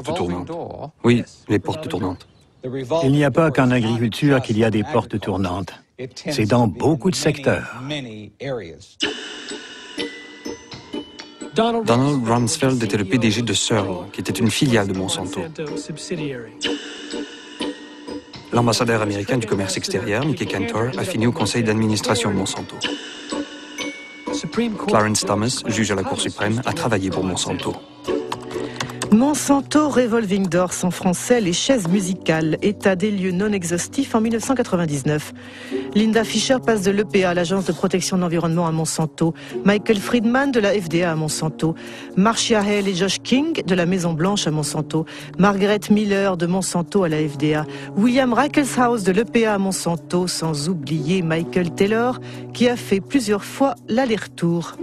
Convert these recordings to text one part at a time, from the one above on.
tournantes. Oui, les portes tournantes. Il n'y a pas qu'en agriculture qu'il y a des portes tournantes. C'est dans beaucoup de secteurs. Donald Rumsfeld était le PDG de Searle, qui était une filiale de Monsanto. L'ambassadeur américain du commerce extérieur, Mickey Cantor, a fini au conseil d'administration de Monsanto. Clarence Thomas, juge à la Cour suprême, a travaillé pour Monsanto. Monsanto Revolving Doors, en français, les chaises musicales, état des lieux non exhaustif en 1999. Linda Fisher passe de l'EPA à l'Agence de protection de l'environnement à Monsanto, Michael Friedman de la FDA à Monsanto, Marcia Hale et Josh King de la Maison Blanche à Monsanto, Margaret Miller de Monsanto à la FDA, William Rickelshaus de l'EPA à Monsanto, sans oublier Michael Taylor qui a fait plusieurs fois l'aller-retour.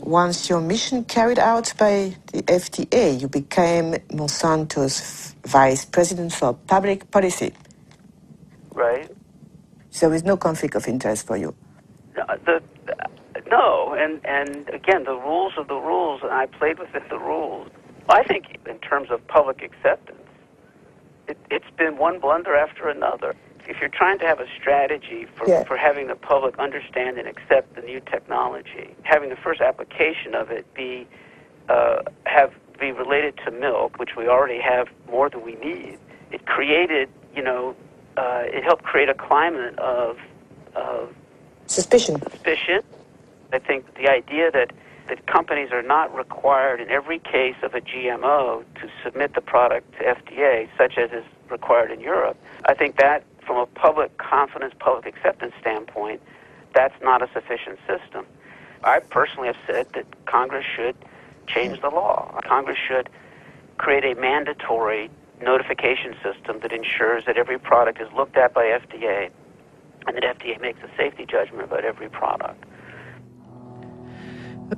Once your mission carried out by the FDA, you became Monsanto's vice president for public policy. Right. So there is no conflict of interest for you. No, and again, the rules are the rules, and I played within the rules. I think in terms of public acceptance, it's been one blunder after another. If you're trying to have a strategy for having the public understand and accept the new technology, having the first application of it be related to milk, which we already have more than we need, it created, it helped create a climate of suspicion. I think the idea that companies are not required in every case of a GMO to submit the product to FDA, such as is required in Europe, I think that from a public confidence, public acceptance standpoint, that's not a sufficient system. I personally have said that Congress should change the law. Congress should create a mandatory notification system that ensures that every product is looked at by FDA and that FDA makes a safety judgment about every product.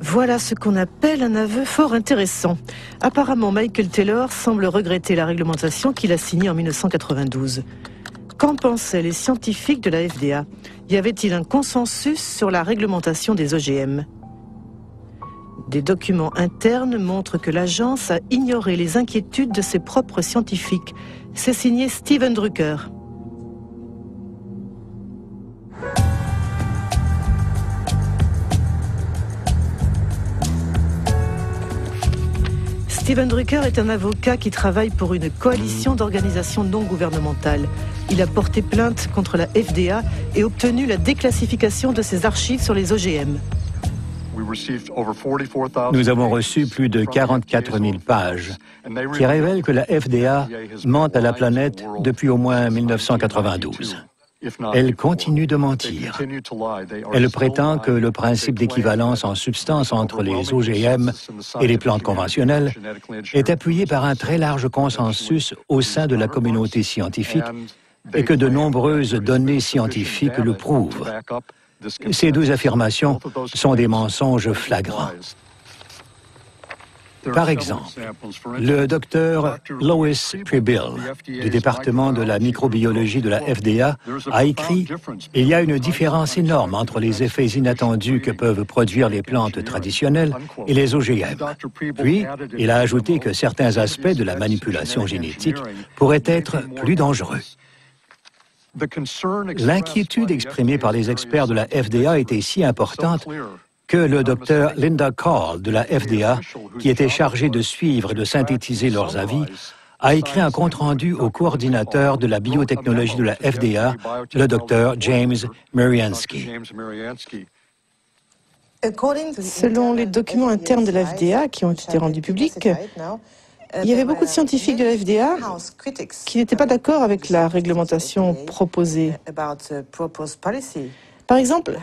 Voilà ce qu'on appelle un aveu fort intéressant. Apparemment, Michael Taylor semble regretter la réglementation qu'il a signée en 1992. Qu'en pensaient les scientifiques de la FDA? Y avait-il un consensus sur la réglementation des OGM? Des documents internes montrent que l'agence a ignoré les inquiétudes de ses propres scientifiques. C'est signé Steven Drucker. Steven Drucker est un avocat qui travaille pour une coalition d'organisations non gouvernementales. Il a porté plainte contre la FDA et obtenu la déclassification de ses archives sur les OGM. Nous avons reçu plus de 44 000 pages qui révèlent que la FDA ment à la planète depuis au moins 1992. Elle continue de mentir. Elle prétend que le principe d'équivalence en substance entre les OGM et les plantes conventionnelles est appuyé par un très large consensus au sein de la communauté scientifique et que de nombreuses données scientifiques le prouvent. Ces deux affirmations sont des mensonges flagrants. Par exemple, le docteur Lois Prebill du département de la microbiologie de la FDA a écrit « Il y a une différence énorme entre les effets inattendus que peuvent produire les plantes traditionnelles et les OGM. » Puis, il a ajouté que certains aspects de la manipulation génétique pourraient être plus dangereux. L'inquiétude exprimée par les experts de la FDA était si importante que le docteur Linda Call de la FDA, qui était chargé de suivre et de synthétiser leurs avis, a écrit un compte-rendu au coordinateur de la biotechnologie de la FDA, le docteur James Mariansky. Selon les documents internes de la FDA qui ont été rendus publics, il y avait beaucoup de scientifiques de la FDA qui n'étaient pas d'accord avec la réglementation proposée. Par exemple,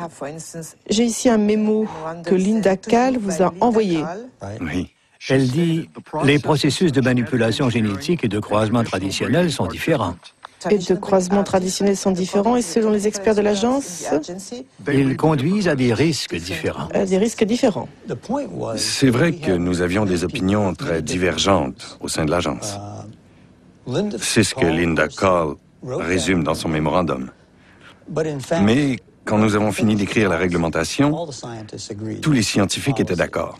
j'ai ici un mémo que Linda Call vous a envoyé. Oui. Elle dit « Les processus de manipulation génétique et de croisement traditionnel sont différents. » Et de croisements traditionnels sont différents et selon les experts de l'agence, Ils conduisent à des risques différents. Des risques différents. C'est vrai que nous avions des opinions très divergentes au sein de l'agence. C'est ce que Linda Call résume dans son mémorandum. Mais quand nous avons fini d'écrire la réglementation, tous les scientifiques étaient d'accord.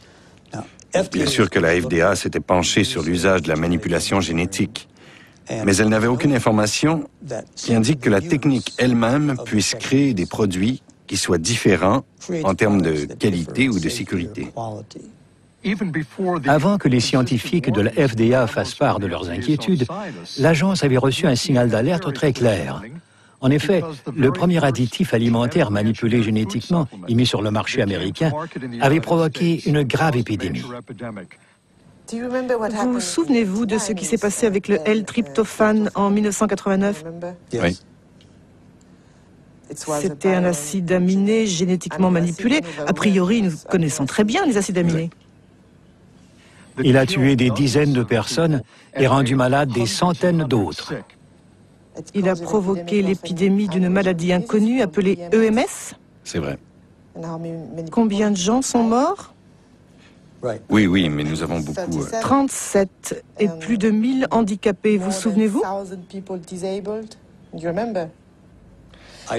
Bien sûr que la FDA s'était penchée sur l'usage de la manipulation génétique, mais elle n'avait aucune information qui indique que la technique elle-même puisse créer des produits qui soient différents en termes de qualité ou de sécurité. Avant que les scientifiques de la FDA fassent part de leurs inquiétudes, l'agence avait reçu un signal d'alerte très clair. En effet, le premier additif alimentaire manipulé génétiquement et mis sur le marché américain avait provoqué une grave épidémie. Vous souvenez-vous de ce qui s'est passé avec le L-tryptophane en 1989 Oui. C'était un acide aminé génétiquement manipulé. A priori, nous connaissons très bien les acides aminés. Il a tué des dizaines de personnes et rendu malades des centaines d'autres. Il a provoqué l'épidémie d'une maladie inconnue appelée EMS. C'est vrai. Combien de gens sont morts? Oui, mais nous avons beaucoup... 37 et plus de 1000 handicapés, vous souvenez-vous?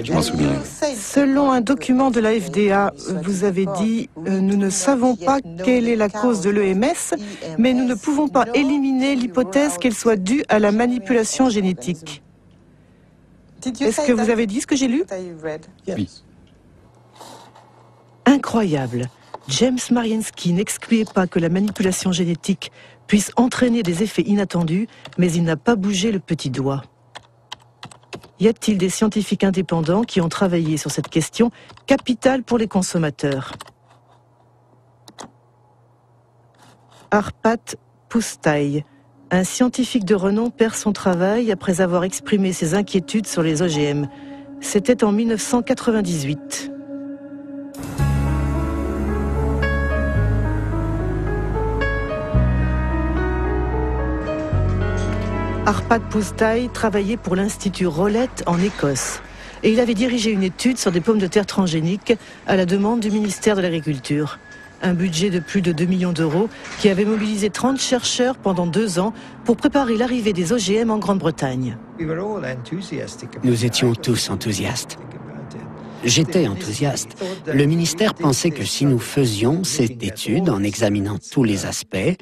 Je m'en souviens. Selon un document de la FDA, vous avez dit « Nous ne savons pas quelle est la cause de l'EMS, mais nous ne pouvons pas éliminer l'hypothèse qu'elle soit due à la manipulation génétique ». Est-ce que vous avez dit ce que j'ai lu? Oui. Incroyable. James Mariensky n'excluait pas que la manipulation génétique puisse entraîner des effets inattendus, mais il n'a pas bougé le petit doigt. Y a-t-il des scientifiques indépendants qui ont travaillé sur cette question capitale pour les consommateurs? Arpat Pusztai, un scientifique de renom, perd son travail après avoir exprimé ses inquiétudes sur les OGM. C'était en 1998. Arpat Pusztai travaillait pour l'Institut Rowlett en Écosse et il avait dirigé une étude sur des pommes de terre transgéniques à la demande du ministère de l'Agriculture. Un budget de plus de 2 millions d'euros qui avait mobilisé 30 chercheurs pendant 2 ans pour préparer l'arrivée des OGM en Grande-Bretagne. Nous étions tous enthousiastes. J'étais enthousiaste. Le ministère pensait que si nous faisions cette étude en examinant tous les aspects,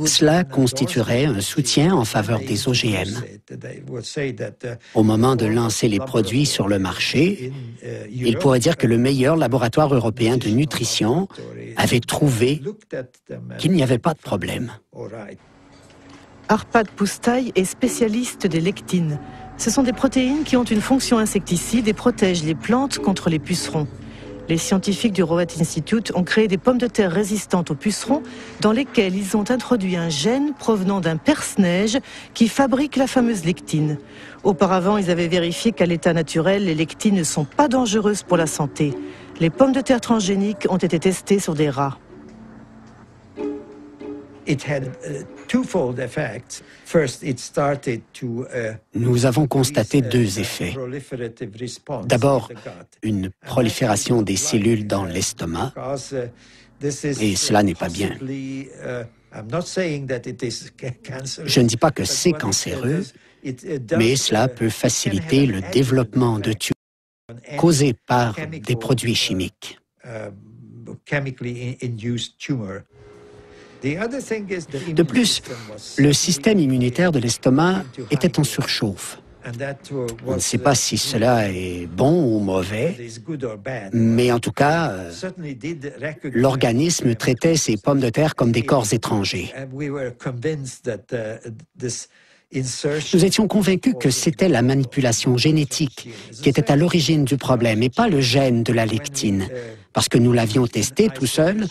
cela constituerait un soutien en faveur des OGM. Au moment de lancer les produits sur le marché, il pourrait dire que le meilleur laboratoire européen de nutrition avait trouvé qu'il n'y avait pas de problème. Arpat Pusztai est spécialiste des lectines. Ce sont des protéines qui ont une fonction insecticide et protègent les plantes contre les pucerons. Les scientifiques du Rowlett Institute ont créé des pommes de terre résistantes aux pucerons dans lesquelles ils ont introduit un gène provenant d'un perce-neige qui fabrique la fameuse lectine. Auparavant, ils avaient vérifié qu'à l'état naturel, les lectines ne sont pas dangereuses pour la santé. Les pommes de terre transgéniques ont été testées sur des rats. Nous avons constaté 2 effets. D'abord, une prolifération des cellules dans l'estomac, et cela n'est pas bien. Je ne dis pas que c'est cancéreux, mais cela peut faciliter le développement de tumeurs causées par des produits chimiques. De plus, le système immunitaire de l'estomac était en surchauffe. On ne sait pas si cela est bon ou mauvais, mais en tout cas, l'organisme traitait ces pommes de terre comme des corps étrangers. Nous étions convaincus que c'était la manipulation génétique qui était à l'origine du problème et pas le gène de la lectine, parce que nous l'avions testé tout seul